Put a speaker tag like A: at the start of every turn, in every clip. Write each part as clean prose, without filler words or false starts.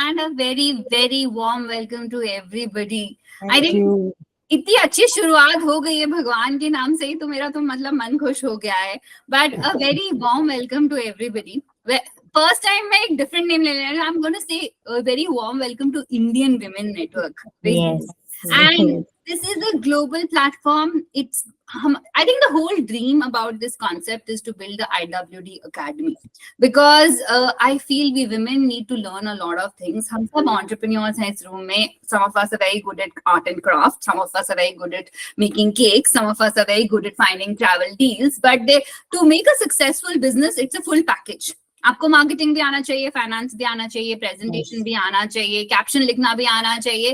A: and a very, very warm welcome to everybody. I
B: Thank
A: think
B: you.
A: इतनी अच्छी शुरुआत हो गई है भगवान के नाम से ही तो मेरा तो मतलब मन खुश हो गया है. But a very warm welcome to everybody. First time मैं एक different name ले रही हूँ. I'm going to say a very warm welcome to Indian Women Network.
B: Yes.
A: And this is a global platform. I think the whole dream about this concept is to build the IWD Academy because I feel we women need to learn a lot of things. हम सब entrepreneurs हैं इस room में. Some of us are very good at art and craft. Some of us are very good at making cakes. Some of us are very good at finding travel deals. But to make a successful business, it's a full package. आपको marketing भी आना चाहिए, finance भी आना चाहिए, presentation भी आना चाहिए, कैप्शन लिखना भी आना चाहिए,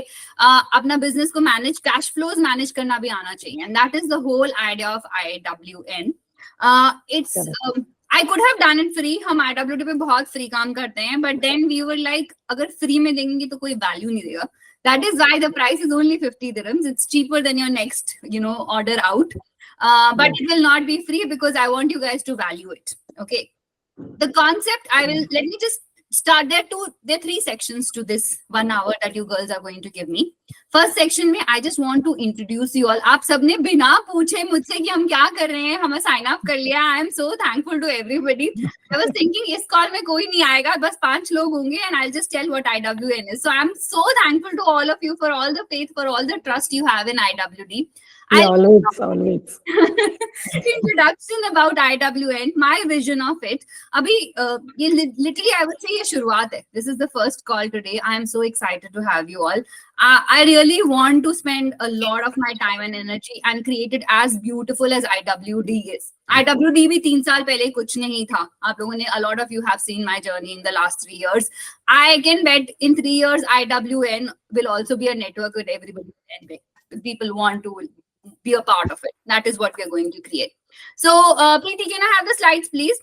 A: अपना बिजनेस को मैनेज, कैश फ्लोज मैनेज करना भी आना चाहिए. And that is the whole idea of IWN. It's I could have done it free. हम IWD पे बहुत फ्री काम करते हैं, but then we were like, अगर फ्री में देंगे तो कोई वैल्यू नहीं देगा. That is why the price is only 50 dirhams. It's cheaper than your next, order out. But it will not be free because I want you guys to value it. Okay. The concept, let me just start. There are three sections to this 1 hour that you girls are going to give me. First section में I just want to introduce you all. आप सबने बिना पूछे मुझसे कि हम क्या कर रहे हैं हमें sign up कर लिया. I am so thankful to everybody. I was thinking इस call में कोई नहीं आएगा, बस 5 लोग होंगे and I'll just tell what IWN is. So I'm so thankful to all of you for all the faith, for all the trust you have in IWD.
B: Yeah, always.
A: Introduction about IWN, my vision of it. Abhi, literally, I would say ये शुरुआत है. This is the first call today. I am so excited to have you all. I really want to spend a lot of my time and energy and create it as beautiful as IWD is. IWD भी 3 साल पहले कुछ नहीं था. आप लोगों ने, a lot of you have seen my journey in the last 3 years. I can bet in 3 years IWN will also be a network with everybody. People want to be a part of it. That is what we're going to create. So, Preeti, can I have the slides, please?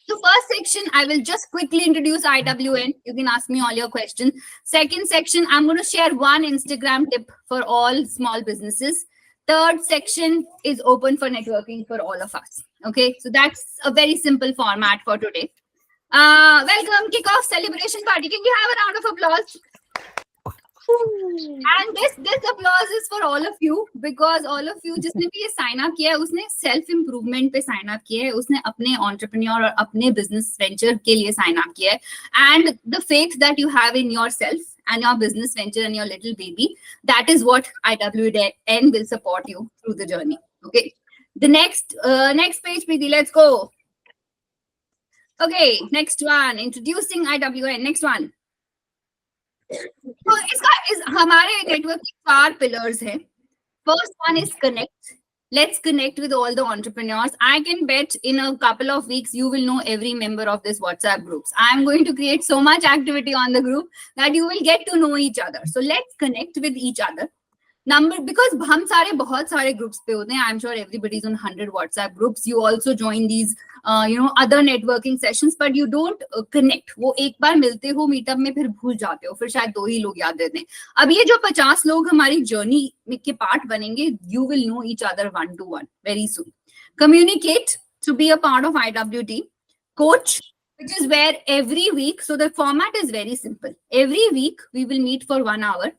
A: So first section, I will just quickly introduce IWN. You can ask me all your questions. Second section, I'm going to share one Instagram tip for all small businesses. Third section is open for networking for all of us. Okay, so that's a very simple format for today. Welcome, kickoff celebration party. Can you have a round of applause? And this applause is for all of you because all of you जिसने भी ये sign up किया है उसने self improvement पे sign up किया है, उसने अपने entrepreneur और अपने business venture के लिए sign up किया है, and the faith that you have in yourself and your business venture and your little baby, that is what IWN will support you through the journey. Okay, the next page, Preeti, let's go. Okay, next one, introducing IWN. Next one. So हमारे network के 4 pillars हैं. First one is connect. Let's connect with all the entrepreneurs. I can bet in a couple of weeks you will know every member of this WhatsApp groups. I'm going to create so much activity on the group that you will get to know each other. So let's connect with each other. Because हम सारे बहुत सारे groups पे होते हैं. I'm sure everybody's on 100 WhatsApp groups. You also join these other networking sessions, but you don't connect. वो एक बार मिलते हो मीटअप में फिर भूल जाते हो, फिर शायद 2 ही लोग याद रहते हैं. अब ये जो 50 लोग हमारी जर्नी के पार्ट बनेंगे, you will know each other one to one very soon. Communicate to be a part of IWD. Coach, which is where every week, so the format is very simple. Every week we will meet for 1 hour.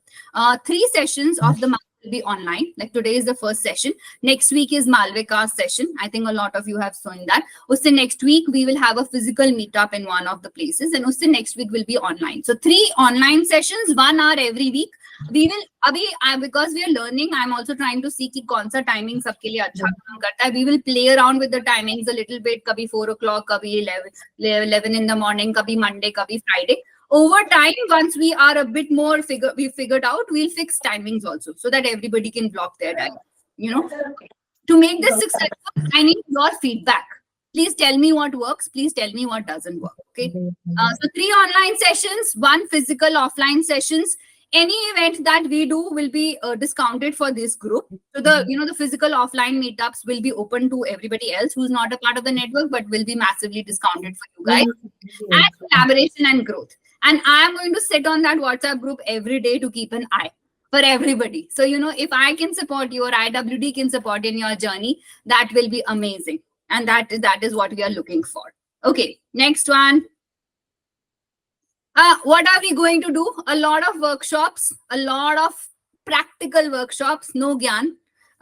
A: 3 sessions of the month will be online. Like today is the first session. Next week is Malvika's session. I think a lot of you have seen that. Usse next week we will have a physical meetup in one of the places, and usse next week will be online. So 3 online sessions, 1 hour every week. We will because we are learning, I'm also trying to see कि कौन सा timing सबके लिए अच्छा काम करता है. We will play around with the timings a little bit. कभी 4 o'clock, कभी 11 in the morning, कभी Monday, कभी Friday. Over time, once we are a bit more figured out, we'll fix timings also so that everybody can block their time. To make this successful, I need your feedback. Please tell me what works. Please tell me what doesn't work. Okay. So 3 online sessions, 1 physical offline sessions. Any event that we do will be discounted for this group. So the physical offline meetups will be open to everybody else who's not a part of the network, but will be massively discounted for you guys. And collaboration and growth. And I'm going to sit on that WhatsApp group every day to keep an eye for everybody. So, if I can support you or IWD can support in your journey, that will be amazing. And that is what we are looking for. Okay, next one. What are we going to do? A lot of workshops, a lot of practical workshops, no gyan,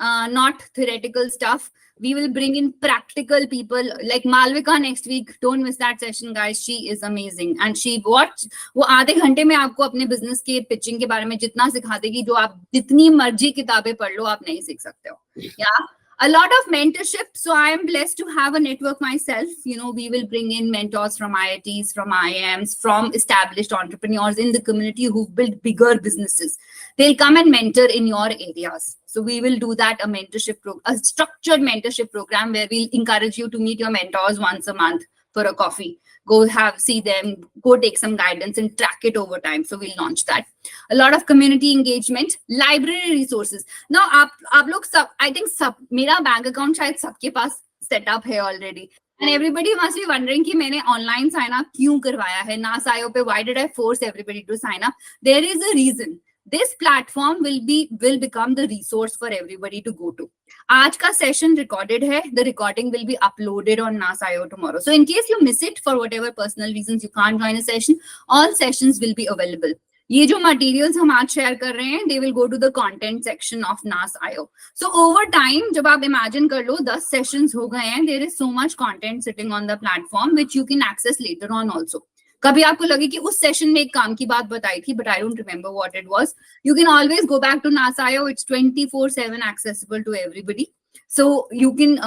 A: not theoretical stuff. We will bring in practical people like Malvika next week. Don't miss that session, guys. She is amazing. And she वो आधे घंटे में आपको अपने business के pitching के बारे में जितना सिखा देगी, जो आप जितनी मर्जी किताबें पढ़ लो, आप नहीं सीख सकते हो. Yeah. A lot of mentorship. So I am blessed to have a network myself. You know, we will bring in mentors from IITs, from IIMs, from established entrepreneurs in the community who've built bigger businesses. They'll come and mentor in your areas. So we will do that, a structured mentorship program where we'll encourage you to meet your mentors once a month for a coffee. Go see them, go take some guidance and track it over time. So we'll launch that. A lot of community engagement, library resources. Now, आप लोग सब, I think सब, मेरा bank account शायद सबके पास set up है already. And everybody must be wondering कि मैंने online sign up क्यों करवाया है NAS.io पे. Why did I force everybody to sign up? There is a reason. This platform will become the resource for everybody to go to. आज का session recorded है. The recording will be uploaded on NAS.io tomorrow. So in case you miss it for whatever personal reasons you can't join a session, all sessions will be available. ये जो materials हम आज share कर रहे हैं, they will go to the content section of NAS.io. So over time, जब आप imagine कर लो 10 sessions हो गए हैं, there is so much content sitting on the platform which you can access later on also. कभी आपको लगे कि उस सेशन में एक काम की बात बताई थी, but I don't remember what it was. You can always go back to NAS.io. It's 24/7 accessible to everybody. So you can,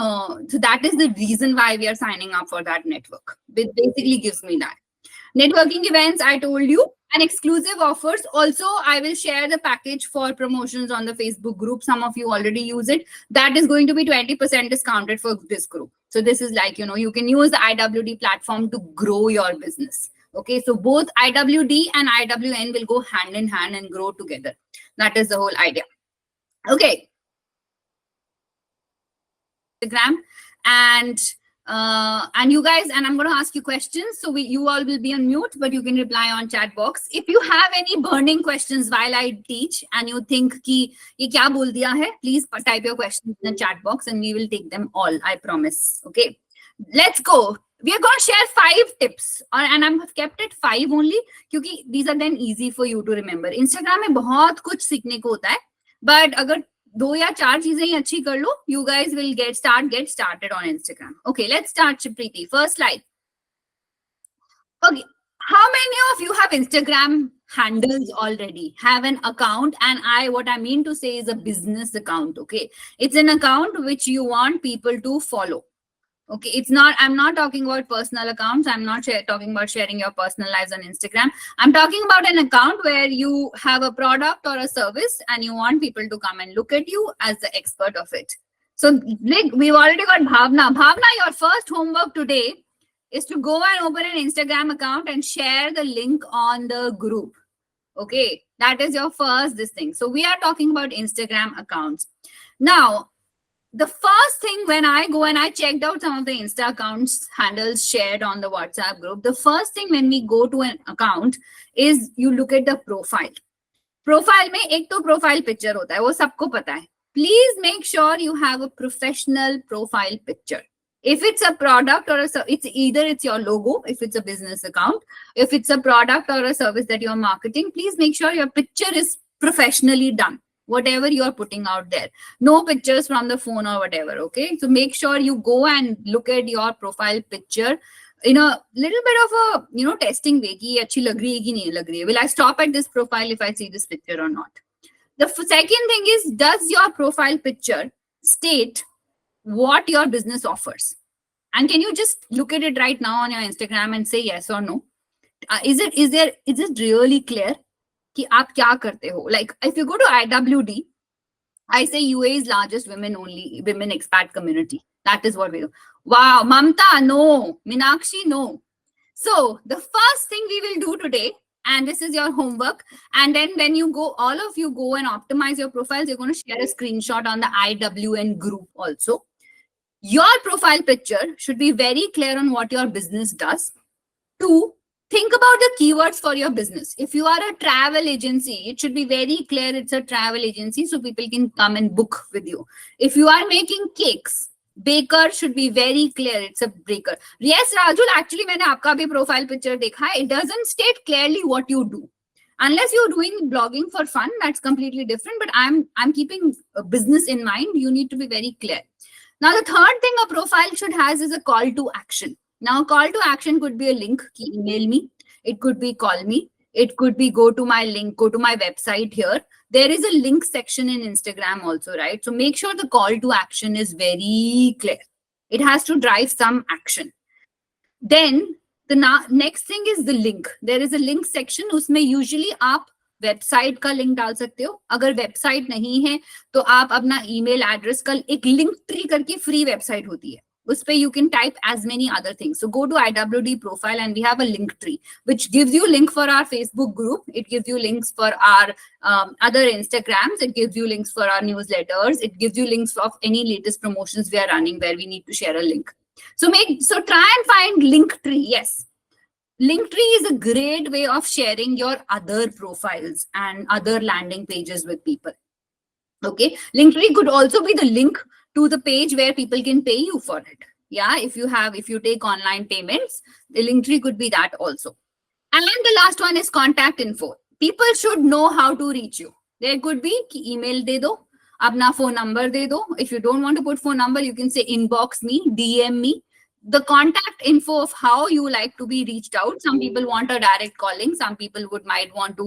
A: so that is the reason why we are signing up for that network. It basically gives me that. Networking events, I told you, and exclusive offers. Also, I will share the package for promotions on the Facebook group. Some of you already use it. That is going to be 20% discounted for this group. So this is like, you know, you can use the IWD platform to grow your business. Okay, so both IWD and IWN will go hand in hand and grow together. That is the whole idea. Okay. Instagram and you guys, and I'm going to ask you questions. So you all will be on mute, but you can reply on chat box. If you have any burning questions while I teach and you think ki ye kya bol diya hai, please type your questions in the chat box and we will take them all. I promise. Okay, let's go. We are going to share 5 tips and I've kept it 5 only because these are then easy for you to remember. Instagram में बहुत कुछ सीखने को होता है, but अगर 2 या 4 चीजें ही अच्छी कर लो, you guys will get started on Instagram. Okay, let's start, Preeti. First slide. Okay, how many of you have Instagram handles already? Have an account, and what I mean to say is a business account. Okay, it's an account which you want people to follow. Okay, it's not, I'm not talking about personal accounts. I'm not talking about sharing your personal lives on Instagram. I'm talking about an account where you have a product or a service and you want people to come and look at you as the expert of it. So like, we've already got Bhavna. Bhavna, your first homework today is to go and open an Instagram account and share the link on the group. Okay, that is your first this thing. So we are talking about Instagram accounts. Now, the first thing when I go and I checked out some of the Insta accounts handles shared on the WhatsApp group, the first thing when we go to an account is you look at the profile. Profile में एक तो profile picture होता है, वो सबको पता है. Please make sure you have a professional profile picture. If it's a product or it's your logo, if it's a business account, if it's a product or a service that you're marketing, please make sure your picture is professionally done. Whatever you're putting out there, no pictures from the phone or whatever. Okay, so make sure you go and look at your profile picture in a little bit of a, you know, testing way ki achhi lag rahi hai ki nahi lag rahi hai. Will I stop at this profile if I see this picture or not? The second thing is, does your profile picture state what your business offers? And can you just look at it right now on your Instagram and say yes or no? Is it really clear कि आप क्या करते हो? Like if you go to IWD, I say UAE's largest women expat community. That is what we do. Wow, Mamta, no. Minakshi, no. So the first thing we will do today, and this is your homework, and then when you go, all of you go and optimize your profiles, you're going to share a screenshot on the IWN group also. Your profile picture should be very clear on what your business does. 2, think about the keywords for your business. If you are a travel agency, it should be very clear it's a travel agency so people can come and book with you. If you are making cakes, Baker should be very clear. It's a breaker. Yes, Rajul, actually, मैंने आपका भी profile picture देखा है. It doesn't state clearly what you do. Unless you're doing blogging for fun, that's completely different. But I'm keeping a business in mind. You need to be very clear. Now, the third thing a profile should has is a call to action. Now, call to action could be a link, email me. It could be call me. It could be go to my link, go to my website here. There is a link section in Instagram also, right? So make sure the call to action is very clear. It has to drive some action. Then the next thing is the link. There is a link section. उसमें usually आप website का link डाल सकते हो. अगर website नहीं है तो आप अपना ईमेल एड्रेस का एक लिंक ट्री करके फ्री वेबसाइट होती है. उस पे you can type as many other things. So go to IWD profile and we have a link tree which gives you link for our Facebook group. It gives you links for our other Instagrams. It gives you links for our newsletters. It gives you links of any latest promotions we are running where we need to share a link. So try and find link tree. Yes. Linktree is a great way of sharing your other profiles and other landing pages with people. Okay. Linktree could also be the link to the page where people can pay you for it. Yeah. If you take online payments, the Linktree could be that also. And the last one is contact info. People should know how to reach you. There could be email de do, apna phone number de do. If you don't want to put phone number, you can say inbox me, DM me. The contact info of how you like to be reached out. Some people want a direct calling. Some people might want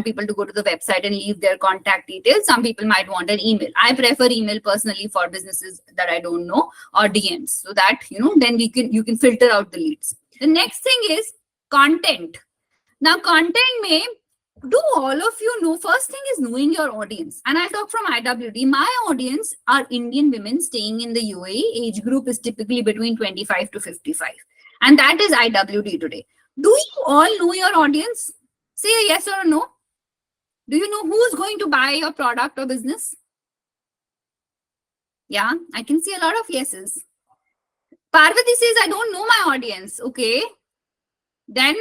A: people to go to the website and leave their contact details. Some people might want an email. I prefer email personally for businesses that I don't know, or DMs, so that then you can filter out the leads. The next thing is content. Now, content may do all of you know, first thing is knowing your audience. And I'll talk from IWD. My audience are Indian women staying in the UAE. Age group is typically between 25 to 55. And that is IWD today. Do you all know your audience? Say a yes or a no. Do you know who's going to buy your product or business? Yeah, I can see a lot of yeses. Parvati says, I don't know my audience. Okay. Then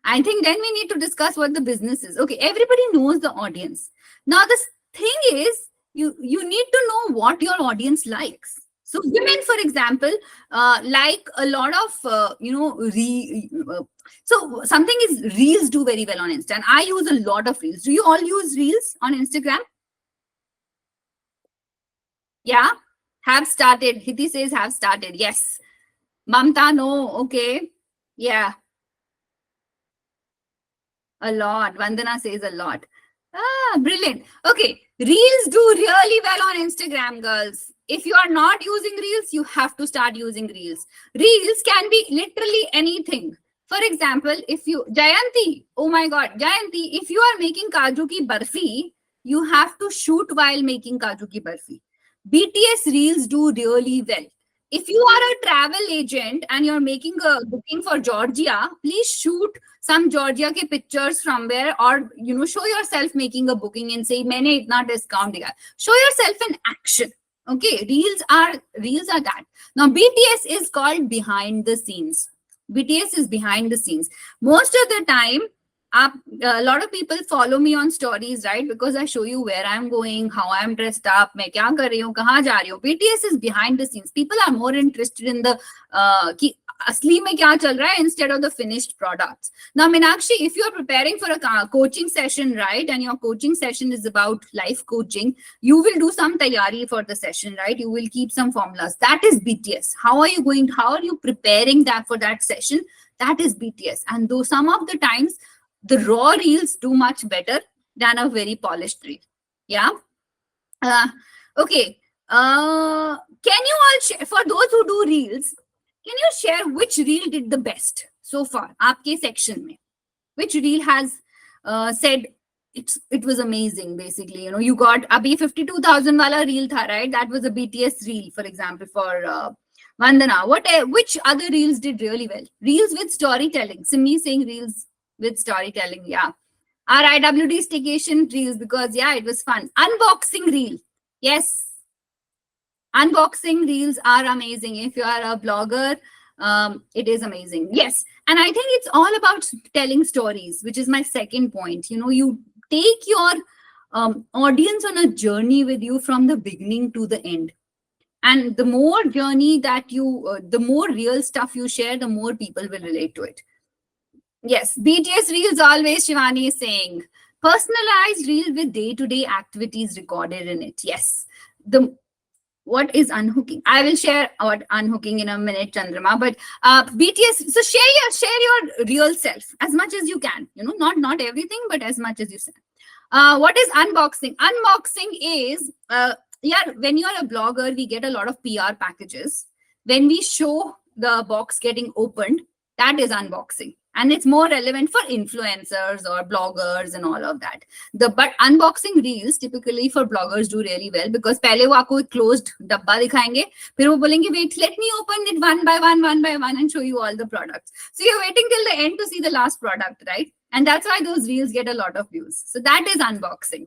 A: I think then we need to discuss what the business is. Okay, everybody knows the audience. Now, the thing is, you need to know what your audience likes. So women, for example, like a lot of, so something is reels do very well on Insta. And I use a lot of reels. Do you all use reels on Instagram? Yeah, have started. Hiti says have started. Yes. Mamta, no. Okay. Yeah. A lot. Vandana says a lot. Ah, brilliant. Okay. Reels do really well on Instagram, girls. If you are not using Reels, you have to start using Reels. Reels can be literally anything. For example, Jayanti, oh my God, Jayanti, if you are making Kaju ki barfi, you have to shoot while making Kaju ki barfi. BTS Reels do really well. If you are a travel agent and you're making a booking for Georgia, please shoot some Georgia ke pictures from where, or show yourself making a booking and say, "Maine itna discount diya." Show yourself in action. Okay, reels are that. Now BTS is called behind the scenes. BTS is behind the scenes. Most of the time, a lot of people follow me on stories, right? Because I show you where I'm going, how I'm dressed up, मैं क्या कर रही हूँ, कहाँ जा रही हूँ. BTS is behind the scenes. People are more interested in the कि असली में क्या चल रहा है instead of the finished products. Now, Meenakshi, if you're preparing for a coaching session, right, and your coaching session is about life coaching, you will do some tayari for the session, right? You will keep some formulas. That is BTS. How are you preparing that for that session? That is BTS. And though some of the times, the raw reels do much better than a very polished reel. Yeah. Okay. Can you all share, for those who do reels, can you share which reel did the best so far? Aapke section mein. Which reel has said it was amazing, basically. You got abhi 52,000 wala reel tha, right? That was a BTS reel, for example, for Vandana. Which other reels did really well? Reels with storytelling. Simi saying reels with storytelling. Yeah. Our IWD staycation reels, because it was fun. Unboxing reel. Yes. Unboxing reels are amazing. If you are a blogger, it is amazing. Yes. And I think it's all about telling stories, which is my second point. You take your audience on a journey with you from the beginning to the end. And the more journey that you, the more real stuff you share, the more people will relate to it. Yes, BTS reels always, Shivani is saying. Personalized reel with day-to-day activities recorded in it. Yes. The what is unhooking? I will share what unhooking in a minute, Chandrama. But BTS, so share your real self as much as you can. You know, not everything, but as much as you can. What is unboxing? Unboxing is yeah, when you're a blogger, we get a lot of PR packages. When we show the box getting opened, that is unboxing. And it's more relevant for influencers or bloggers and all of that. But unboxing reels typically for bloggers do really well because पहले वो आपको एक closed डब्बा दिखाएंगे, फिर वो बोलेंगे wait, let me open it one by one and show you all the products. So you're waiting till the end to see the last product, right? And that's why those reels get a lot of views. So that is unboxing.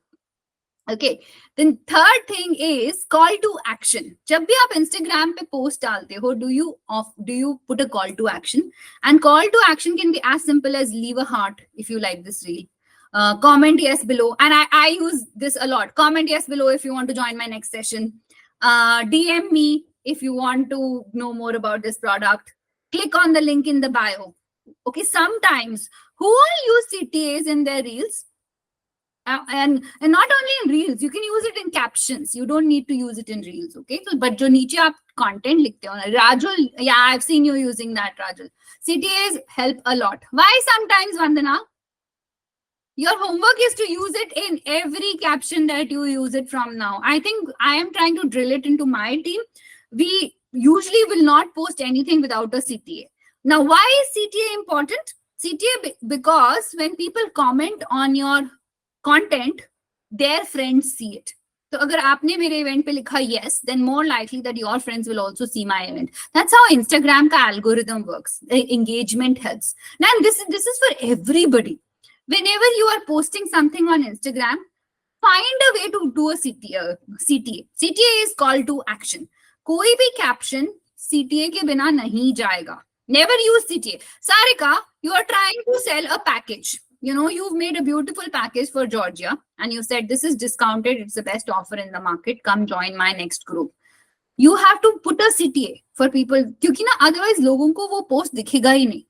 A: Okay, then third thing is call to action. जब भी आप Instagram पे post डालते हो, do you put a call to action? And call to action can be as simple as leave a heart if you like this reel. Comment yes below, and I use this a lot. Comment yes below if you want to join my next session. DM me if you want to know more about this product. Click on the link in the bio. Okay, sometimes who all use CTAs in their reels? And not only in reels, you can use it in captions. You don't need to use it in reels. Okay, so but जो नीचे आप content लिखते हो ना, Rajul, yeah, I've seen you using that, Rajul. CTAs help a lot. Why sometimes, Vandana? Your homework is to use it in every caption that you use it from now. I think I am trying to drill it into my team. We usually will not post anything without a CTA. Now, why is CTA important? CTA because when people comment on your content, their friends see it. So अगर आपने मेरे event पे लिखा yes, then more likely that your friends will also see my event. That's how Instagram का algorithm works. The engagement helps. Now this is for everybody. Whenever you are posting something on Instagram, find a way to do a CTA. CTA is call to action. कोई भी caption CTA के बिना नहीं जाएगा. Never use CTA. Sarika, you are trying to sell a package. You know, you've made a beautiful package for Georgia and you said this is discounted. It's the best offer in the market. Come join my next group. You have to put a CTA for people. क्योंकि ना otherwise लोगों को वो post दिखेगा ही नहीं.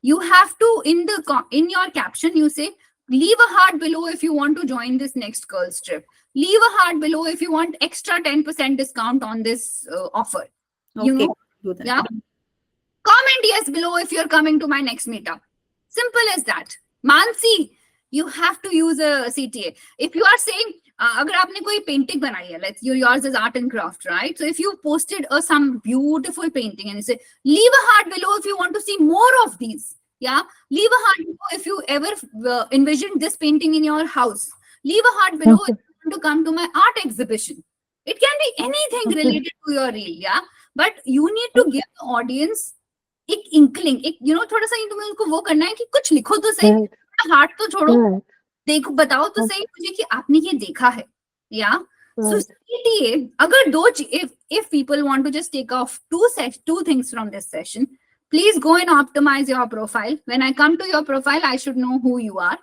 A: You have to in your caption you say leave a heart below if you want to join this next girls trip. Leave a heart below if you want extra 10% discount on this offer.
C: Okay,
A: You know,
C: do that.
A: yeah. Comment yes below if you're coming to my next meetup. Simple as that. Mansi, you have to use a CTA. If you are saying, अगर आपने कोई painting बनाई है, let's yours is art and craft, right? So if you posted some beautiful painting and you say, leave a heart below if you want to see more of these. Yeah, leave a heart below if you ever envisioned this painting in your house. Leave a heart below if you want to come to my art exhibition. It can be anything related to your reel, yeah. But you need to give the audience एक inkling, एक थोड़ा सा तुम्हें उनको वो करना है कि कुछ लिखो तो सही, हार्ट तो छोड़ो, देखो बताओ तो सही मुझे कि आपने ये देखा है. या सो CTA, अगर दो if people want to just take off two things from this session, please go and optimize your profile. When I come to your profile, I should know who you are.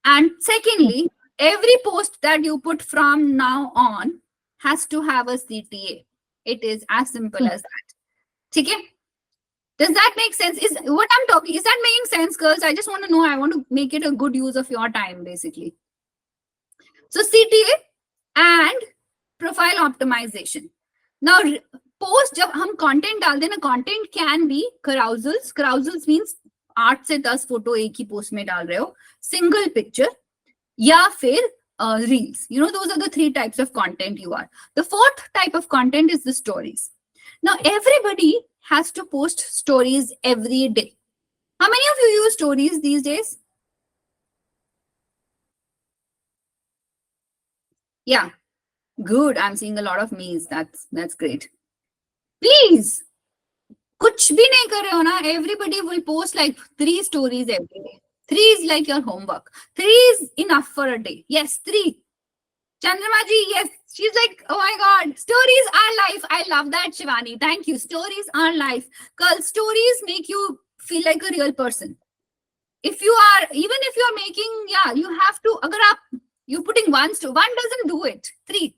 A: And secondly, every post that you put from now on has to have a CTA. It is as simple as that. ठीक है? Does that make sense? Is what I'm talking, is that making sense, girls? I just want to know. I want to make it a good use of your time, basically. So CTA and profile optimization. Now, post जब हम content डालते हैं ना, content can be carousels. Carousels means 8 से 10 photo एक ही post में डाल रहे हो, single picture, या फिर reels. You know, those are the 3 types of content you are. The 4th type of content is the stories. Now, everybody has to post stories every day. How many of you use stories these days? Yeah, good. I'm seeing a lot of me's. That's great. Please, कुछ भी नहीं कर रहे हो ना? Everybody will post like 3 stories every day. 3 is like your homework. 3 is enough for a day. Yes, 3. Chandrama ji, yes. She's like, oh my God, stories are life. I love that, Shivani. Thank you. Stories are life. Because stories make you feel like a real person. Even if you are making, yeah, you have to, you're putting one doesn't do it. 3.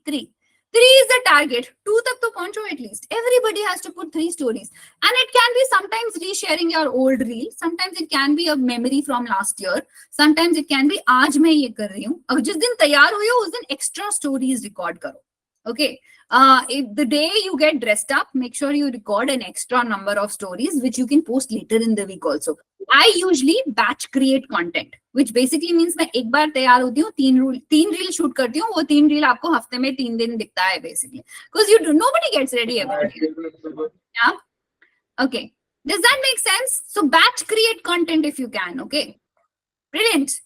A: 3 is the target. 2 tak to pahuncho at least. Everybody has to put 3 stories. And it can be sometimes resharing your old reel. Sometimes it can be a memory from last year. Sometimes it can be, aaj main ye kar rahi hu. Agar jis din taiyar hui ho, us din extra stories record karo. Okay. If the day you get dressed up, make sure you record an extra number of stories, which you can post later in the week also. I usually batch create content, which basically means मैं एक बार तैयार होती हूँ, 3 reel shoot करती हूँ, वो 3 reel आपको हफ्ते में 3 दिन दिखता है basically, because nobody gets ready every day. Yeah. Okay. Does that make sense? So batch create content if you can. Okay. Brilliant.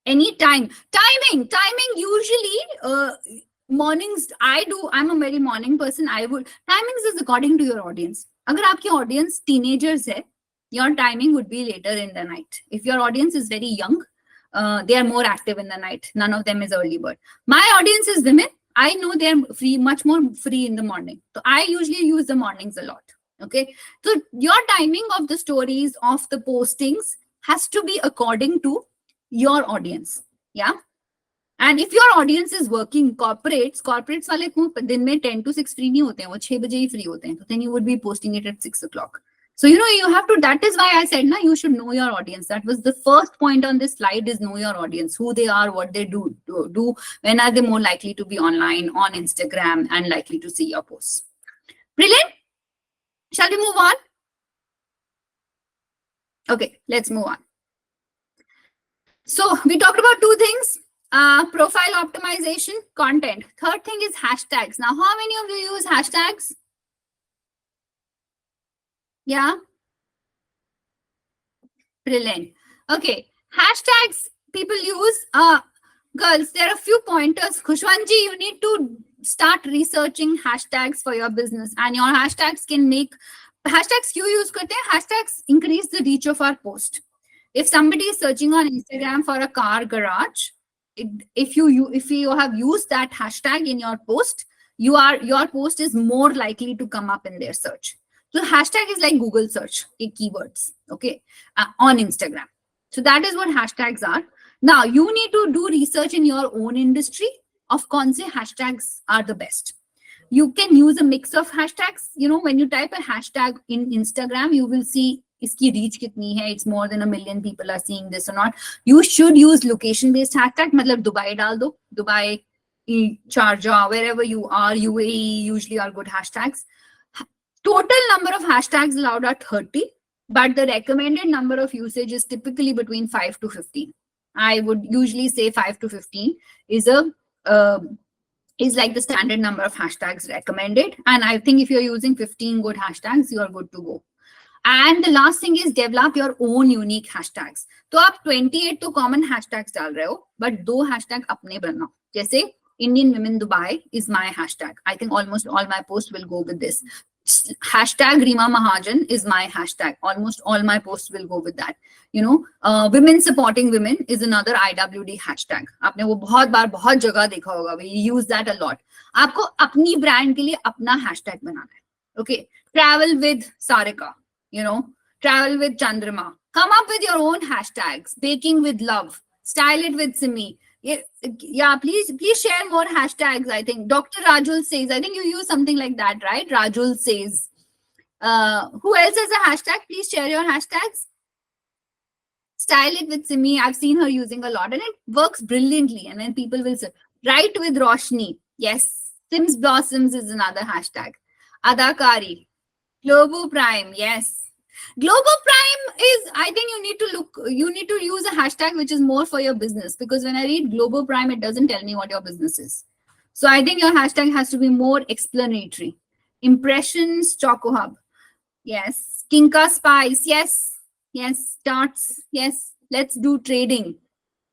A: Anytime. Timing usually mornings. I'm a very morning person. Timings is according to your audience. अगर आपकी audience teenagers है, your timing would be later in the night. If your audience is very young, they are more active in the night. None of them is early bird. My audience is women. I know they are free, much more free in the morning. So I usually use the mornings a lot. Okay. So your timing of the stories, of the postings has to be according to your audience. Yeah. And if your audience is working corporates वाले को दिन में 10 to 6 free नहीं होते हैं, वो 6 बजे ही free होते हैं. So then you would be posting it at 6 o'clock. So, you have to, that is why I said, you should know your audience. That was the first point on this slide, is know your audience, who they are, what they do, when are they more likely to be online, on Instagram, and likely to see your posts. Brilliant. Shall we move on? Okay, let's move on. So we talked about 2 things, profile optimization, content. Third thing is hashtags. Now, how many of you use hashtags? Yeah. Brilliant. Okay. Hashtags people use. Girls, there are a few pointers. Khushwanji, you need to start researching hashtags for your business, and your hashtags can make hashtags you use karte hain, hashtags increase the reach of our post. If somebody is searching on Instagram for a car garage, if you have used that hashtag in your post, your post is more likely to come up in their search. So hashtag is like Google search, keywords, okay, on Instagram. So that is what hashtags are. Now you need to do research in your own industry of kaun se hashtags are the best. You can use a mix of hashtags. When you type a hashtag in Instagram, you will see iski reach kitni hai. It's more than 1 million people are seeing this or not. You should use location-based hashtag. Matlab Dubai dal do. Dubai, Sharjah, wherever you are, UAE usually are good hashtags. Total number of hashtags allowed are 30, but the recommended number of usage is typically between 5 to 15. I would usually say 5 to 15 is like the standard number of hashtags recommended. And I think if you're using 15 good hashtags, you are good to go. And the last thing is develop your own unique hashtags. So आप 28 तो common hashtags डाल रहे हो, but 2 hashtag अपने बनाओ. जैसे Indian Women Dubai is my hashtag. I think almost all my posts will go with this. Hashtag Reema Mahajan is my hashtag. Almost all my posts will go with that. Women supporting women is another IWD hashtag. आपने वो बहुत बार बहुत जगह देखा होगा. We use that a lot. आपको अपनी brand के लिए अपना hashtag बनाना है. Okay. Travel with Sarika. Travel with Chandrama. Come up with your own hashtags. Baking with love. Style it with Simi. Yeah, please share more hashtags. I think Dr. Rajul says, I think you use something like that, right? Rajul says. Who else has a hashtag? Please share your hashtags. Style it with Simi. I've seen her using a lot and it works brilliantly. And then people will say, write with Roshni. Yes. Sims Blossoms is another hashtag. Adakari. Globo Prime. Yes. Globo Prime is, I think you need to use a hashtag which is more for your business, because when I read Globo Prime, it doesn't tell me what your business is. So I think your hashtag has to be more explanatory. Impressions, Choco Hub. Yes. Kinka Spice. Yes. Yes. Starts. Yes. Let's do trading.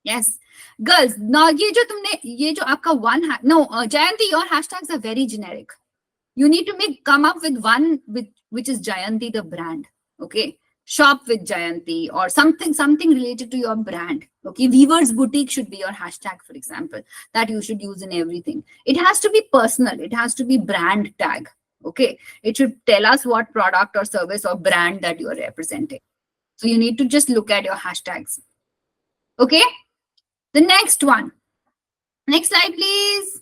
A: Yes. Girls, now ye jo aapka one, Jayanti, your hashtags are very generic. You need to come up with one which is Jayanti the brand. Okay, shop with Jayanti or something related to your brand. Okay, Weaver's Boutique should be your hashtag, for example, that you should use in everything. It has to be personal. It has to be brand tag. Okay, it should tell us what product or service or brand that you are representing. So you need to just look at your hashtags. Okay, the next one. Next slide, please.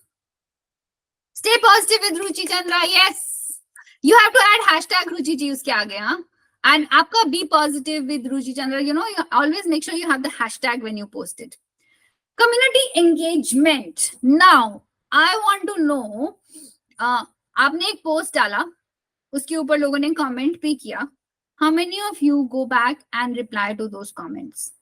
A: Stay positive with Ruchi Chandra. Yes. You have to add hashtag Ruchi ji uske aage, huh? And aapka be positive with Ruchi Chandra. You always make sure you have the hashtag when you post it. Community engagement. Now, I want to know, आपने एक post डाला, उसके ऊपर लोगों ने comment भी किया. How many of you go back and reply to those comments?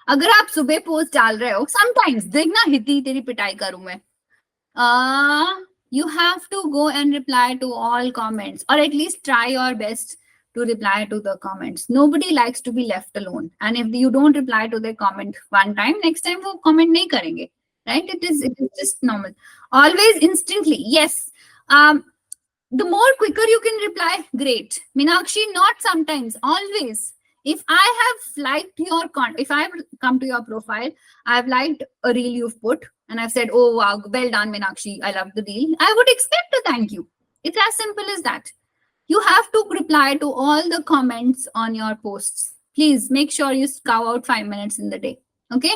A: अगर आप सुबह पोस्ट डाल रहे हो, sometimes देखना हिती तेरी पिटाई करूं मैं. You have to go and reply to all comments, or at least try your best to reply to the comments. Nobody likes to be left alone, and if you don't reply to their comment one time, next time वो comment नहीं करेंगे, right? It is just normal. Always instantly, yes. The more quicker you can reply, great. Meenakshi, not sometimes, always. If I have liked your if I have come to your profile, I've liked a reel you've put, and I've said, oh wow, well done, Meenakshi, I love the reel, I would expect a thank you. It's as simple as that. You have to reply to all the comments on your posts. Please make sure you carve out 5 minutes in the day. Okay.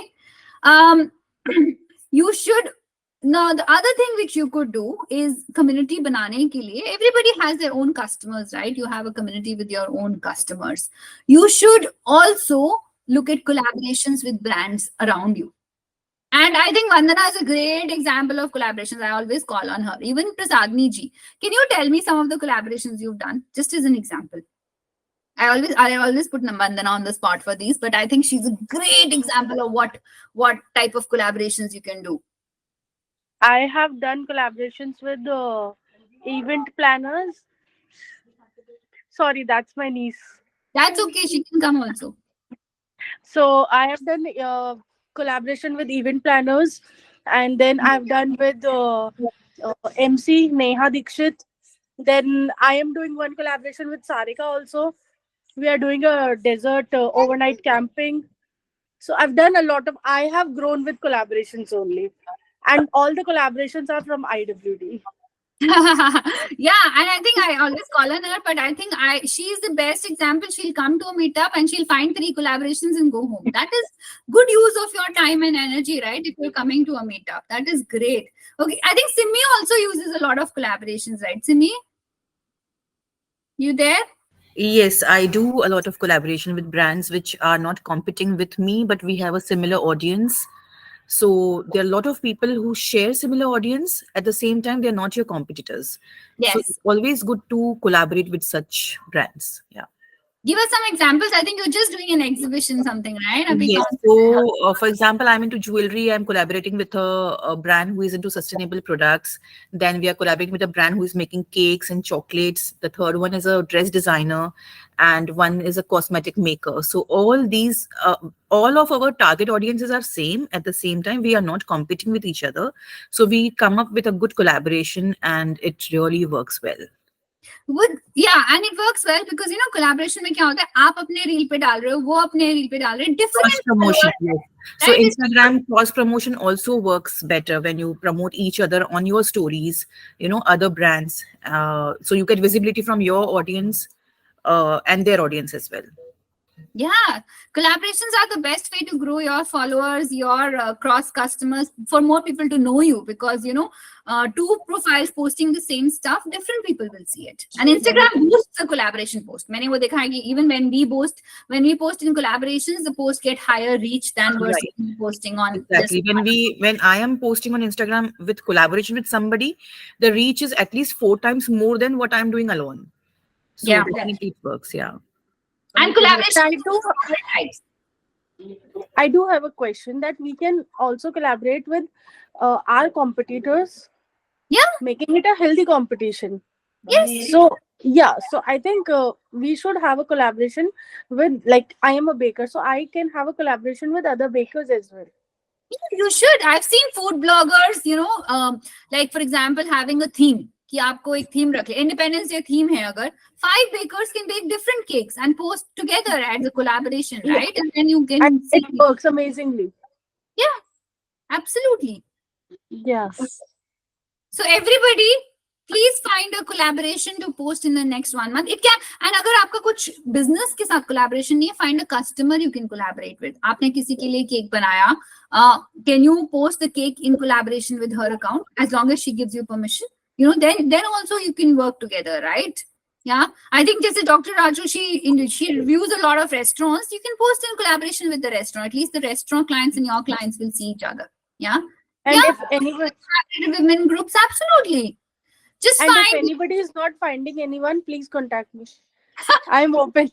A: You should. Now, the other thing which you could do is community banane ke liye. Everybody has their own customers, right? You have a community with your own customers. You should also look at collaborations with brands around you. And I think Vandana is a great example of collaborations. I always call on her. Even Prasadni ji. Can you tell me some of the collaborations you've done? Just as an example. I always put Vandana on the spot for these, but I think she's a great example of what type of collaborations you can do.
C: I have done collaborations with event planners. Sorry, that's my niece.
A: That's okay. She can come also.
C: So I have done collaboration with event planners, and then I've done with MC Neha Dikshit. Then I am doing one collaboration with Sarika also. We are doing a desert overnight camping. So I've done a lot of. I have grown with collaborations only. And all the collaborations are from IWD.
A: Yeah, and I think I always call on her, but I think she's the best example. She'll come to a meetup and she'll find 3 collaborations and go home. That is good use of your time and energy, right? If you're coming to a meetup, that is great. Okay, I think Simi also uses a lot of collaborations, right? Simi, you there?
D: Yes, I do a lot of collaboration with brands which are not competing with me, but we have a similar audience. So there are a lot of people who share similar audience. At the same time, they're not your competitors.
A: Yes.
D: So it's always good to collaborate with such brands. Yeah.
A: Give us some examples. I think you're just doing an exhibition, something, right?
D: Yes. So, for example, I'm into jewelry. I'm collaborating with a brand who is into sustainable products. Then we are collaborating with a brand who is making cakes and chocolates. The third one is a dress designer, and one is a cosmetic maker. So all these, all of our target audiences are same. At the same time, we are not competing with each other. So we come up with a good collaboration, and it really works well.
A: Yeah, and it works well because collaboration में क्या होता है, आप अपने reel पे डाल रहे हो, वो अपने रील पे डाल रहे हैं, different
D: cross promotion. Yes. So
A: right?
D: Instagram cross promotion also works better when you promote each other on your stories, other brands. So you get visibility from your audience and their audience as well.
A: Yeah, collaborations are the best way to grow your followers, your cross customers, for more people to know you, because 2 profiles posting the same stuff, different people will see it. And Instagram boosts the collaboration post. मैंने वो देखा है कि even when we post in collaborations, the post get higher reach than versus posting on.
D: Exactly. When I am posting on Instagram with collaboration with somebody, the reach is at least 4 times more than what I'm doing alone. So
A: Yeah,
D: definitely it works. Yeah.
A: And collaboration
C: I do have a question that we can also collaborate with our competitors.
A: Yeah.
C: Making it a healthy competition.
A: Yes.
C: So I think we should have a collaboration with, like, I am a baker, so I can have a collaboration with other bakers as well.
A: You should. I've seen food bloggers, like for example, having a theme. कि आपको एक theme रख ले, independence day theme है अगर, 5 bakers can bake different cakes and post together as a collaboration, right? And then you can
C: and it works amazingly.
A: Yeah, absolutely.
C: Yes.
A: So everybody Please find a collaboration to post in the next 1 month. It can, and अगर आपका कुछ business के साथ collaboration नहीं है, find a customer you can collaborate with. आपने किसी के लिए cake बनाया, can you post the cake in collaboration with her account as long as she gives you permission? You know, then also you can work together, right? Yeah, I think just Dr. Raju, she reviews a lot of restaurants. You can post in collaboration with the restaurant. At least the restaurant clients and your clients will see each other. Yeah,
C: And
A: yeah.
C: if anyone,
A: Women groups, absolutely. Just
C: and if
A: find.
C: anybody is not finding anyone, please contact me. I'm open.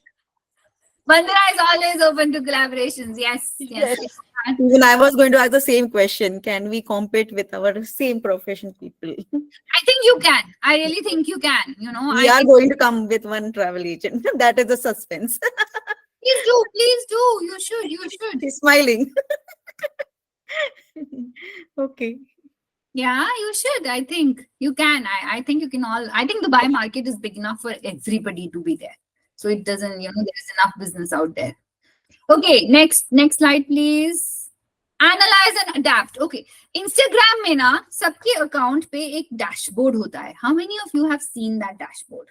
A: Bandana is always open to collaborations. Yes, yes.
C: Yes.
D: Even I was going to ask the same question. Can we compete with our same profession people?
A: I think you can. I really think you can. You know,
D: We
A: I
D: are
A: think,
D: going to come with one travel agent. That is the suspense.
A: please do, please do. You should, you should.
D: He's smiling. Okay.
A: Yeah, you should. I think you can. I think you can all. I think the buy market is big enough for everybody to be there. So it doesn't, you know, there's enough business out there. Okay, next slide, please. Analyze and adapt. Okay, Instagram में ना सबके account पे एक dashboard होता है. How many of you have seen that dashboard?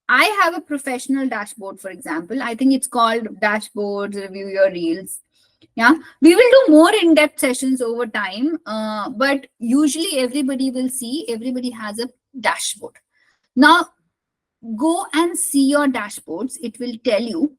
A: I have a professional dashboard, for example. I think it's called Dashboards, Review Your Reels. Yeah, we will do more in-depth sessions over time, but usually everybody has a dashboard. Now, go and see your dashboards. It will tell you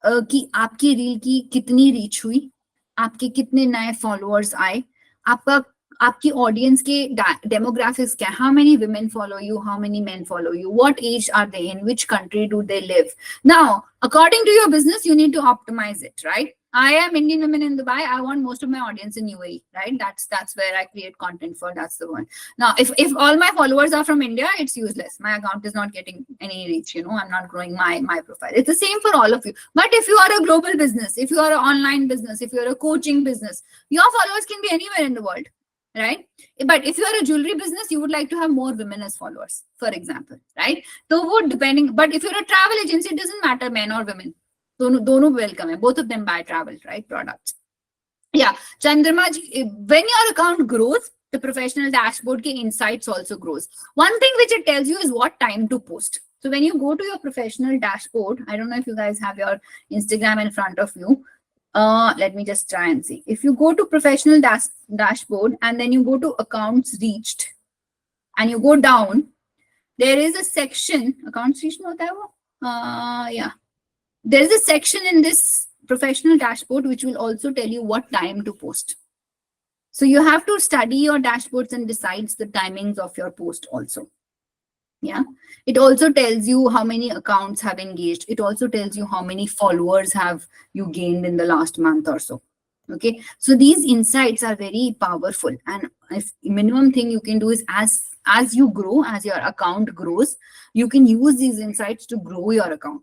A: कि आपकी reel की कितनी reach हुई, आपके कितने नए followers आए, आपकी ऑडियंस के डेमोग्राफिक्स क्या, how many women follow you, how many men follow you, what age are they in, which country do they live. Now, according to your business, you need to optimize it, right? I am Indian women in Dubai. I want most of my audience in UAE, right? That's where I create content for. That's the one. Now, if all my followers are from India, it's useless. My account is not getting any reach. You know, I'm not growing my profile. It's the same for all of you. But if you are a global business, if you are an online business, if you're a coaching business, your followers can be anywhere in the world, right? But if you are a jewelry business, you would like to have more women as followers, for example, right? So depending. But if you're a travel agency, it doesn't matter men or women. दोनों welcome है. Both of them buy travel, right? Products. Yeah, Chandrama ji, when your account grows, the professional dashboard ke insights also grows. One thing which it tells you is what time to post. So when you go to your professional dashboard, I don't know if you guys have your Instagram in front of you. Let me just try and see. If you go to professional dashboard and then you go to accounts reached and you go down, there is a section, accounts reached hota hai wo? Yeah. There is a section in this professional dashboard which will also tell you what time to post. So you have to study your dashboards and decides the timings of your post also. Yeah. It also tells you how many accounts have engaged. It also tells you how many followers have you gained in the last month or so. Okay. So these insights are very powerful. And if minimum thing you can do is as you grow, as your account grows, you can use these insights to grow your account.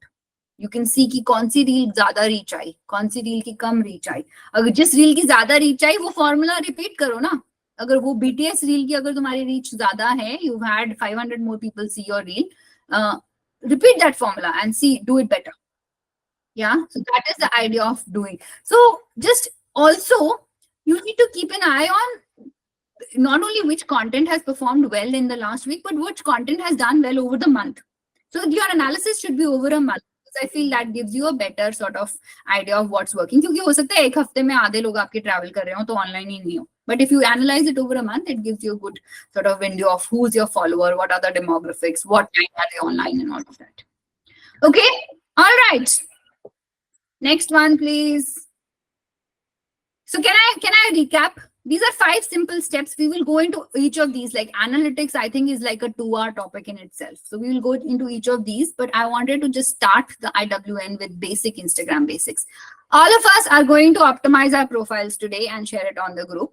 A: You can see कि कौन सी reel ज्यादा reach I, कौन सी reel की कम reach I. अगर जिस reel की ज्यादा reach I वो फॉर्मूला रिपीट करो ना. अगर वो BTS रील की अगर तुम्हारी रीच ज्यादा है, you had 500 more people see your reel, repeat that formula and see, do it better. Yeah, so that is the idea of doing. So just also you need to keep an eye on not only which content has performed well in the last week, but which content has done well over the month. So your analysis should be over a month. I feel that gives you a better sort of idea of what's working. क्योंकि हो सकता है एक हफ्ते में आधे लोग आपके travel कर रहे हो तो online ही नहीं हो. But if you analyze it over a month, it gives you a good sort of window of who's your follower, what are the demographics, what time are they online, and all of that. Okay, all right. Next one, please. So can I recap? These are 5 simple steps. We will go into each of these. Like analytics, I think is like a 2-hour topic in itself. So we will go into each of these, but I wanted to just start the IWN with basic Instagram basics. All of us are going to optimize our profiles today and share it on the group.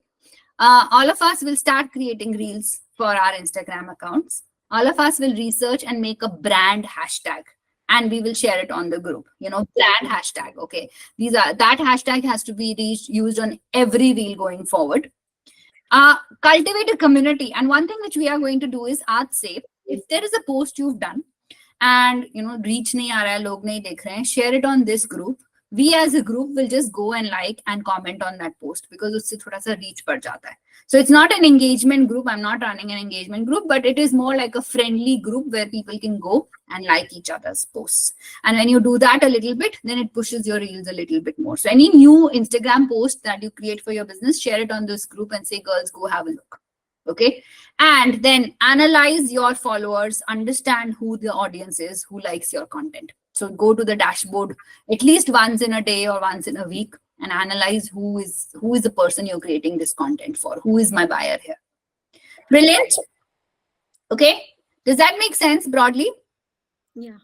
A: All of us will start creating reels for our Instagram accounts. All of us will research and make a brand hashtag. And we will share it on the group, you know, brand hashtag. Okay. That hashtag has to be used on every reel going forward. Cultivate a community. And one thing which we are going to do is say, if there is a post you've done and, you know, reach nahi aa raha hai, log nahi dekh rahe hain, share it on this group. we as a group will just go and like and comment on that post because usse thoda sa reach pad jata hai. So it's not an engagement group. I'm not running an engagement group, but it is more like a friendly group where people can go and like each other's posts. And when you do that a little bit, then it pushes your reels a little bit more. So any new Instagram post that you create for your business, share it on this group and say, girls, go have a look. Okay. And then analyze your followers, understand who the audience is, who likes your content. So go to the dashboard at least once in a day or once in a week and analyze who is the person you're creating this content for. Who is my buyer here? Brilliant. Okay. Does that make sense broadly?
E: Yeah.